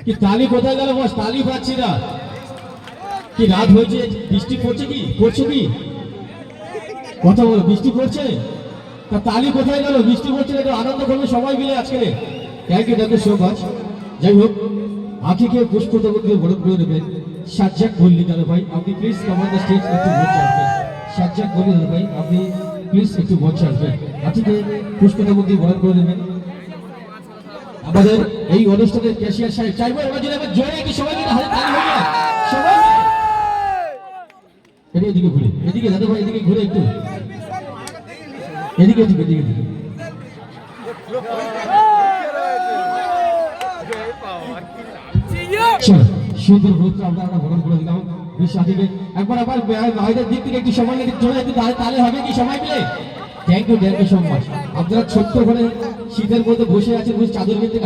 কি তালি কোথায় গেল বস? তালি পাচ্ছি না। কি রাত হয়েছে? বৃষ্টি পড়ছে কি? পড়ছে কি? কথা বলো, বৃষ্টি পড়ছে? তা তালি কোথায় গেল? বৃষ্টি পড়ছে না, একটু আনন্দ করবে সবাই মিলে আজকে। Thank you so much. যাই হোক, আখিকে পুষ্পতবকে বরণ করে নেবেন সাজ্জাক মল্লিকার ভাই। আপনি প্লিজ কমান দ্য স্টেজ, একটু মঞ্চে আসবেন। সাজ্জাক মল্লিকার ভাই, আপনি প্লিজ একটু মঞ্চে আসবেন। আখিকে পুষ্পতবকে বরণ করে নেবেন। আমাদের এই অনুষ্ঠানের ক্যাশিয়ার সাহেব চাইবো এবার যদি আবার জোরে কি সবাই মিলে হাতে তালি হয়ে যায় সবাই। এদিকে ঘুরে, এদিকে দাদা ভাই, এদিকে ঘুরে একটু, এদিকে এদিকে এদিকে এদিকে। সুন্দর গ্রুপটা আমরা ভ্রমণ করে দিলাম। সাথীকে একবার আবার ভাইদের দিক থেকে একটু সময় নিয়ে চলে একটু তাহলে হবে কি সবাই মিলে? Thank you so much. আপনারা ছোট্ট করে শীতের মধ্যে বসে আছেন, চাদর থেকে